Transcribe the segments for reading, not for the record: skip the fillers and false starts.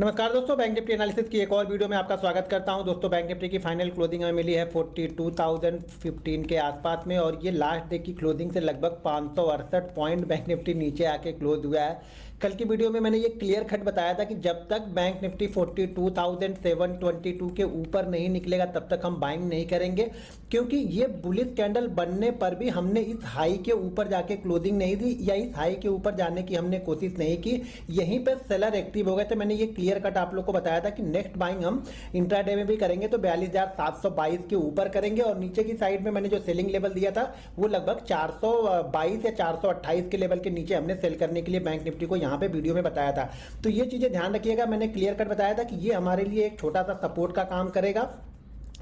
नमस्कार दोस्तों, bank Nifty analysis की एक और वीडियो में आपका स्वागत करता हूं। दोस्तों, बैंक निफ्टी की फाइनल क्लोजिंग हमें मिली है 42,015 के आसपास में और ये लास्ट डे की क्लोजिंग से लगभग 568 पॉइंट बैंक निफ्टी नीचे आके क्लोज हुआ है। कल की वीडियो में मैंने ये क्लियर कट बताया था कि जब तक बैंक निफ्टी 42,722 के ऊपर नहीं निकलेगा तब तक हम बाइंग नहीं करेंगे, क्योंकि ये बुलिश कैंडल बनने पर भी हमने इस हाई के ऊपर जाके क्लोजिंग नहीं दी या इस हाई के ऊपर जाने की हमने कोशिश नहीं की। यहीं पे सेलर एक्टिव हो गए थे। मैंने ये क्लियर कट आप लोग को बताया था कि नेक्स्ट बाइंग हम इंट्राडे में भी करेंगे तो 42,722 के ऊपर करेंगे और नीचे की साइड में मैंने जो सेलिंग लेवल दिया था वो लगभग 422 या 428 के लेवल के नीचे हमने सेल करने के लिए बैंक निफ्टी को यहाँ पे वीडियो में बताया था। तो ये चीजें ध्यान रखिएगा। मैंने क्लियर कट बताया था कि ये हमारे लिए एक छोटा सा सपोर्ट का काम करेगा,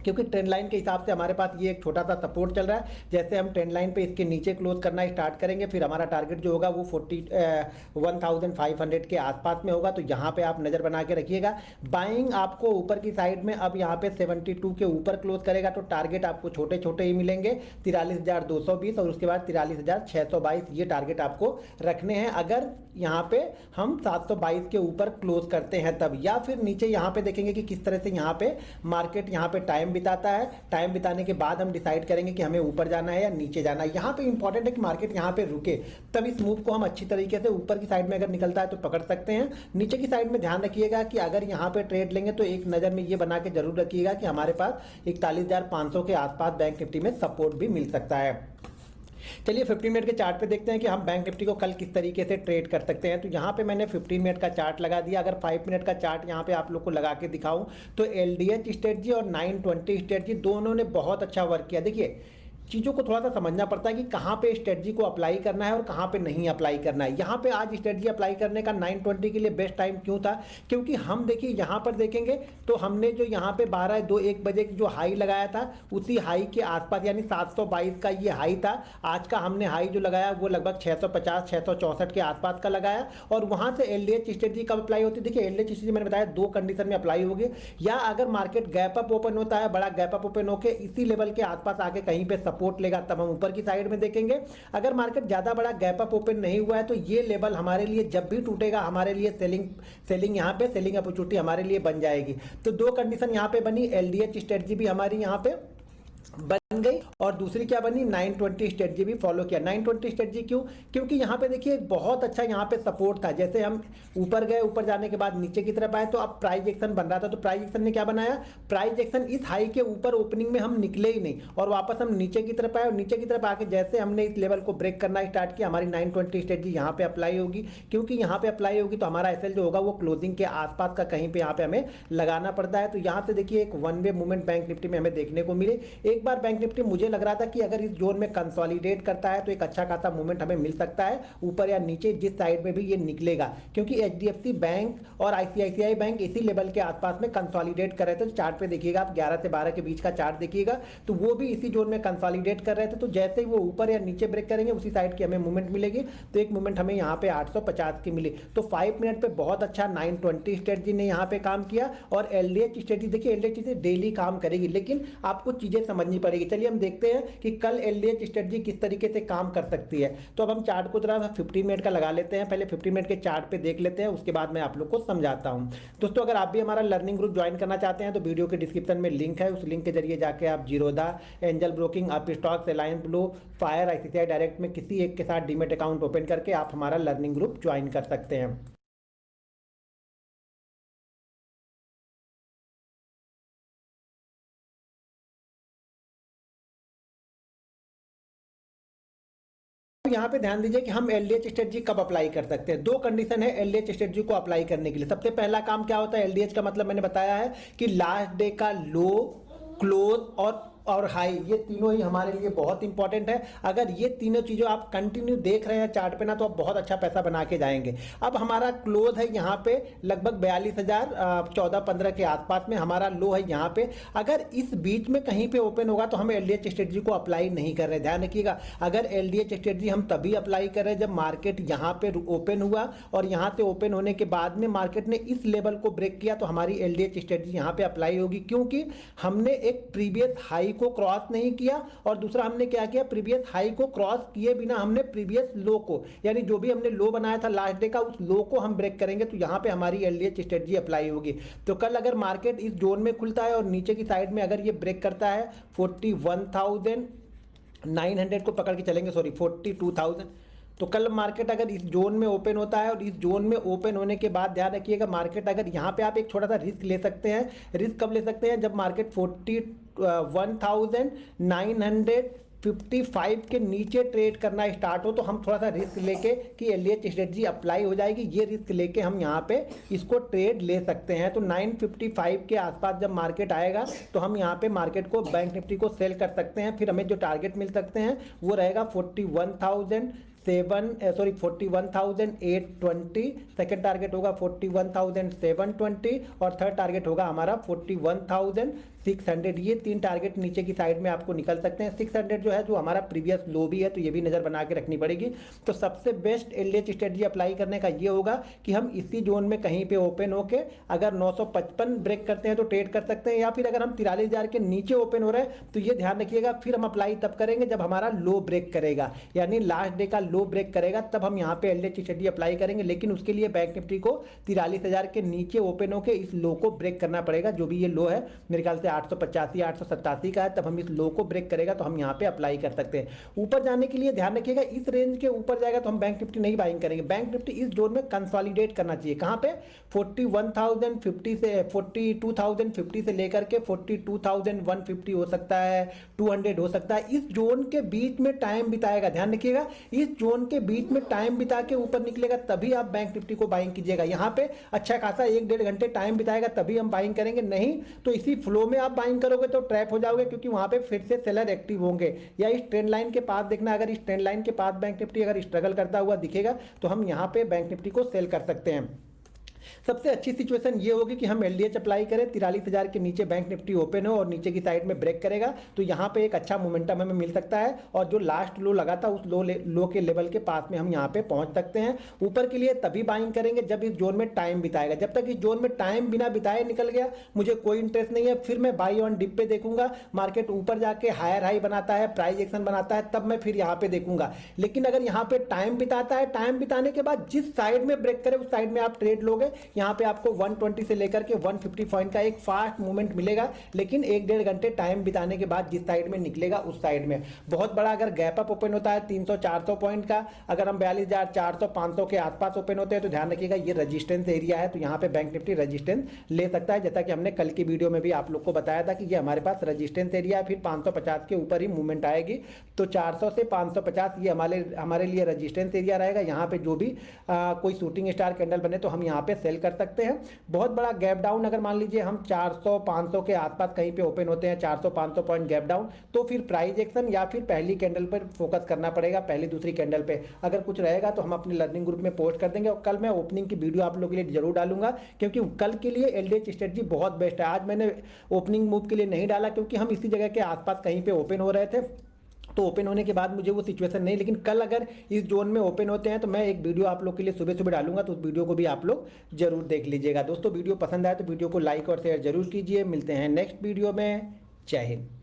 क्योंकि ट्रेंड लाइन के हिसाब से हमारे पास ये एक छोटा सा सपोर्ट चल रहा है। जैसे हम ट्रेंड लाइन पे इसके नीचे क्लोज करना स्टार्ट करेंगे फिर हमारा टारगेट जो होगा वो 41,500 के आसपास में होगा। तो यहाँ पे आप नज़र बना के रखिएगा। बाइंग आपको ऊपर की साइड में अब यहाँ पे 72 के ऊपर क्लोज करेगा तो टारगेट आपको छोटे छोटे ही मिलेंगे, 43,220 और उसके बाद 43,622 ये टारगेट आपको रखने हैं। अगर यहाँ पे हम 722 के ऊपर क्लोज करते हैं तब, या फिर नीचे यहाँ पे देखेंगे कि किस तरह से यहाँ पे मार्केट यहाँ पे टाइम बिताता है। टाइम बिताने के बाद हम डिसाइड करेंगे कि हमें ऊपर जाना है या नीचे जाना है। यहाँ पे इंपॉर्टेंट है कि मार्केट यहाँ पे रुके, तब इस मूव को हम अच्छी तरीके से ऊपर की साइड में अगर निकलता है तो पकड़ सकते हैं। नीचे की साइड में ध्यान रखिएगा कि अगर यहाँ पे ट्रेड लेंगे तो एक नज़र में ये बना के जरूर रखिएगा कि हमारे पास 41,500 के आसपास बैंक निफ्टी में सपोर्ट भी मिल सकता है। चलिए 15 मिनट के चार्ट पे देखते हैं कि हम बैंक निफ्टी को कल किस तरीके से ट्रेड कर सकते हैं। तो यहाँ पे मैंने 15 मिनट का चार्ट लगा दिया। अगर 5 मिनट का चार्ट यहाँ पे आप लोग को लगा के दिखाऊं तो एलडीएच स्ट्रेटजी और 920 स्ट्रेटजी दोनों ने बहुत अच्छा वर्क किया। देखिए, चीज़ों को थोड़ा सा समझना पड़ता है कि कहाँ पे स्ट्रेटजी को अप्लाई करना है और कहाँ पे नहीं अप्लाई करना है। यहाँ पे आज स्ट्रेटजी अप्लाई करने का 920 के लिए बेस्ट टाइम क्यों था, क्योंकि हम देखिए यहाँ पर देखेंगे तो हमने जो यहाँ पे 12-2-1 बजे जो हाई लगाया था उसी हाई के आसपास यानी 722 का ये हाई था। आज का हमने हाई जो लगाया वो लगभग 650-664 के आसपास का लगाया और वहाँ से एलडीएच स्ट्रेटजी कब अप्लाई होती है। देखिए, एलडीएच स्ट्रेटजी मैंने बताया दो कंडीशन में अप्लाई होगी, या अगर मार्केट गैप अप ओपन होता है, बड़ा गैप अप ओपन होकर इसी लेवल के आसपास आके कहीं पे सपोर्ट लेगा तब हम ऊपर की साइड में देखेंगे। अगर मार्केट ज्यादा बड़ा गैप अप ओपन नहीं हुआ है तो ये लेवल हमारे लिए जब भी टूटेगा हमारे लिए सेलिंग यहाँ पे सेलिंग अपॉर्चुनिटी हमारे लिए बन जाएगी। तो दो कंडीशन यहाँ पे बनी, एलडीएच स्ट्रेटजी भी हमारी यहाँ पे बन गई और दूसरी क्या बनी, 920 स्ट्रेटजी भी फॉलो किया। 920 स्ट्रेटजी क्यों, क्योंकि यहाँ पे देखिए एक बहुत अच्छा यहाँ पे सपोर्ट था। जैसे हम ऊपर गए, ऊपर जाने के बाद नीचे की तरफ आए तो अब प्राइस एक्शन बन रहा था। तो प्राइस एक्शन ने क्या बनाया, प्राइस एक्शन इस हाई के ऊपर ओपनिंग में हम निकले ही नहीं और वापस हम नीचे की तरफ आए और नीचे की तरफ आके जैसे हमने इस लेवल को ब्रेक करना स्टार्ट किया हमारी 920 स्ट्रेटजी यहाँ पे अप्लाई होगी, क्योंकि यहाँ पे अप्लाई होगी तो हमारा एसएल जो होगा वो क्लोजिंग के आसपास का कहीं पे यहाँ पे हमें लगाना पड़ता है। तो यहाँ से देखिए एक one way movement bank Nifty में हमें देखने को मिले। एक बार बैंक निफ्टी मुझे लग रहा था कि अगर इस जोन में कंसोलिडेट करता है तो एक अच्छा खासा मूवमेंट हमें मिल सकता है ऊपर या नीचे, जिस साइड में भी ये निकलेगा, क्योंकि एचडीएफसी बैंक और आईसीआईसीआई बैंक इसी लेवल के आसपास में कंसोलिडेट कर रहे थे। तो चार्ट पे देखिएगा आप 11 से 12 के बीच का चार्ट देखिएगा तो वो भी इसी जोन में कंसोलिडेट कर रहे थे। तो जैसे ही वो ऊपर या नीचे ब्रेक करेंगे उसी साइड की हमें मूवमेंट मिलेगी। तो एक मूवमेंट हमें यहाँ पे 850 की मिली। तो 5 मिनट पे बहुत अच्छा 920 स्ट्रेटजी ने यहाँ पे काम किया और एलडीएच स्ट्रेटजी, देखिए एलडीएच स्ट्रेटजी डेली काम करेगी लेकिन आपको चीजें समझनी पड़ेगी। चलिए हम देखते हैं कि कल एलडीएच स्ट्रेटजी किस तरीके से काम कर सकती है। तो अब हम चार्ट को जरा 15 मिनट का लगा लेते हैं। पहले 15 मिनट के चार्ट पे देख लेते हैं, उसके बाद मैं आप लोग को समझाता हूं। दोस्तों, अगर आप भी हमारा लर्निंग ग्रुप ज्वाइन करना चाहते हैं तो वीडियो के डिस्क्रिप्शन में लिंक है, उस लिंक के जरिए जाके आप Zerodha, angel broking, up stocks, alliance blue, fire, ICICI direct में किसी एक के साथ डीमेट अकाउंट ओपन करके आप हमारा लर्निंग ग्रुप ज्वाइन कर सकते हैं। यहाँ पे ध्यान दीजिए कि हम एलडीएच स्ट्रेटजी कब अप्लाई कर सकते हैं। दो कंडीशन है एलडीएच स्ट्रेटजी को अप्लाई करने के लिए। सबसे पहला काम क्या होता है, एलडीएच का मतलब मैंने बताया है कि लास्ट डे का लो, क्लोज और हाई, ये तीनों ही हमारे लिए बहुत इंपॉर्टेंट है। अगर ये तीनों चीज़ों आप कंटिन्यू देख रहे हैं चार्ट पे ना तो आप बहुत अच्छा पैसा बना के जाएंगे। अब हमारा क्लोज है यहाँ पे लगभग 42,014-15 के आसपास में, हमारा लो है यहाँ पे। अगर इस बीच में कहीं पे ओपन होगा तो हम एलडीएच स्ट्रेटजी को अप्लाई नहीं कर रहे। ध्यान रखिएगा, अगर एलडीएच स्ट्रेटजी हम तभी अप्लाई कर रहे हैं जब मार्केट यहाँ पे ओपन हुआ और यहाँ से ओपन होने के बाद में मार्केट ने इस लेवल को ब्रेक किया तो हमारी एलडीएच स्ट्रेटजी यहाँ पे अप्लाई होगी, क्योंकि हमने एक प्रीवियस हाई को क्रॉस नहीं किया, और दूसरा हमने क्या किया, प्रीवियस हाई को क्रॉस किए बिना हमने प्रीवियस लो को, यानी जो भी हमने लो बनाया था लास्ट डे का, उस लो को हम ब्रेक करेंगे, तो यहाँ पे हमारी LDH स्ट्रेटजी अप्लाई होगी। तो कल अगर मार्केट इस जोन में खुलता है और नीचे की साइड में अगर ये ब्रेक करता है 41,900 को पकड़ के चलेंगे, सॉरी 42,000, तो कल मार्केट अगर इस जोन में ओपन होता है और इस जोन में ओपन होने के बाद ध्यान रखिएगा मार्केट अगर यहाँ पे आप एक छोटा सा रिस्क ले सकते हैं। रिस्क कब ले सकते हैं, जब मार्केट 41,955 के नीचे ट्रेड करना स्टार्ट हो, तो हम थोड़ा सा रिस्क लेके कि LDH स्ट्रेटजी अप्लाई हो जाएगी, ये रिस्क लेके हम यहाँ पे इसको ट्रेड ले सकते हैं। तो 955 के आसपास जब मार्केट आएगा तो हम यहाँ पे मार्केट को, बैंक निफ्टी को सेल कर सकते हैं। फिर हमें जो टारगेट मिल सकते हैं वो रहेगा 41,820, सेकंड टारगेट होगा 41,720 और थर्ड टारगेट होगा हमारा 41,600। ये तीन टारगेट नीचे की साइड में आपको निकल सकते हैं। 600 जो है, जो हमारा प्रीवियस लो भी है, तो ये भी नज़र बना के रखनी पड़ेगी। तो सबसे बेस्ट LDH स्ट्रेटजी अप्लाई करने का ये होगा कि हम इसी जोन में कहीं पे ओपन होके अगर 955 ब्रेक करते हैं तो ट्रेड कर सकते हैं, या फिर अगर हम 43,000 के नीचे ओपन हो रहे हैं तो ये ध्यान रखिएगा फिर हम अप्लाई तब करेंगे जब हमारा लो ब्रेक करेगा, यानी लास्ट डे का लो ब्रेक करेगा, तब हम यहाँ पे LDH स्ट्रेटजी अप्लाई करेंगे। लेकिन उसके लिए बैंक निफ्टी को 43,000 के नीचे ओपन होकर इस लो को ब्रेक करना पड़ेगा, जो भी ये लो है मेरे ख्याल से 885 887 का है, तब हम इस लो को ब्रेक करेगा तो हम यहाँ पे अप्लाई कर सकते हैं। ऊपर जाने के लिए ध्यान रखिएगा इस रेंज के ऊपर जाएगा तो हम बैंक निफ्टी नहीं बाइंग करेंगे। बैंक निफ्टी इस जोन में कंसोलिडेट करना चाहिए, कहाँ पे 41,050 से 42,050 से लेकर के 42,150 हो सकता है, 200 हो सकता है। इस जोन के बीच में टाइम बिताएगा, ध्यान रखिएगा इस जोन के बीच में टाइम बिता के ऊपर निकलेगा तभी आप बैंक निफ्टी को बाइंग कीजिएगा। यहाँ पे अच्छा खासा 1-1.5 घंटे टाइम बिताएगा तभी हम बाइंग करेंगे, नहीं तो इसी फ्लो में आप बाइंग करोगे तो ट्रैप हो जाओगे, क्योंकि वहां पे फिर से सेलर एक्टिव होंगे। या इस ट्रेंड लाइन के पास देखना, अगर इस ट्रेंड लाइन के पास बैंक निफ्टी अगर स्ट्रगल करता हुआ दिखेगा तो हम यहाँ पे बैंक निफ्टी को सेल कर सकते हैं। सबसे अच्छी सिचुएशन ये होगी कि हम LDH अप्लाई करें, 43,000 के नीचे बैंक निफ्टी ओपन हो और नीचे की साइड में ब्रेक करेगा, तो यहाँ पे एक अच्छा मोमेंटम हमें मिल सकता है, और जो लास्ट लो लगा था उस लो के लेवल के पास में हम यहाँ पे पहुंच सकते हैं। ऊपर के लिए तभी बाइंग करेंगे जब इस जोन में टाइम बिताएगा। जब तक इस जोन में टाइम बिना बिताए निकल गया, मुझे कोई इंटरेस्ट नहीं है, फिर मैं बाई ऑन डिप पे देखूंगा, मार्केट ऊपर जाके हायर हाई बनाता है, प्राइस एक्शन बनाता है, तब मैं फिर यहाँ पे देखूंगा। लेकिन अगर यहाँ पे टाइम बिताता है, टाइम बिताने के बाद जिस साइड में ब्रेक करे उस साइड में आप ट्रेड लोगे, यहाँ पे आपको 120 से लेकर के 150 पॉइंट का एक फास्ट मूवमेंट मिलेगा। लेकिन 1-1.5 घंटे टाइम बिताने के बाद जिस साइड में निकलेगा उस साइड में बहुत बड़ा अगर गैप अप ओपन होता है 300-400 पॉइंट का, अगर हम 42,400-500 के आसपास ओपन होते हैं तो ध्यान रखिएगा ये रजिस्टेंस एरिया है, तो यहाँ पे बैंक निफ्टी रजिस्टेंस ले सकता है। जैसा कि हमने कल की वीडियो में भी आप लोग को बताया था कि ये हमारे पास रजिस्टेंस एरिया है, फिर 550 के ऊपर ही मूवमेंट आएगी, तो 400 से 550 ये हमारे लिए रजिस्टेंस एरिया रहेगा। यहाँ पे जो भी कोई शूटिंग स्टार कैंडल बने तो हम यहाँ पे सेल कर सकते हैं। बहुत बड़ा गैप डाउन अगर मान लीजिए हम 400-500 के आसपास कहीं पे ओपन होते हैं, 400-500 पॉइंट गैप डाउन, तो फिर प्राइस एक्शन या फिर पहली कैंडल पर फोकस करना पड़ेगा, पहली दूसरी कैंडल पे अगर कुछ रहेगा तो हम अपने लर्निंग ग्रुप में पोस्ट कर देंगे, और कल मैं ओपनिंग की वीडियो आप लोगों के लिए जरूर डालूंगा, क्योंकि कल के लिए LDH स्ट्रेटजी बहुत बेस्ट है। आज मैंने ओपनिंग मूव के लिए नहीं डाला क्योंकि हम इसी जगह के आसपास कहीं पे ओपन हो रहे थे, तो ओपन होने के बाद मुझे वो सिचुएशन नहीं, लेकिन कल अगर इस जोन में ओपन होते हैं तो मैं एक वीडियो आप लोग के लिए सुबह सुबह डालूंगा, तो उस वीडियो को भी आप लोग जरूर देख लीजिएगा। दोस्तों वीडियो पसंद आए तो वीडियो को लाइक और शेयर जरूर कीजिए। मिलते हैं नेक्स्ट वीडियो में। जय हिंद।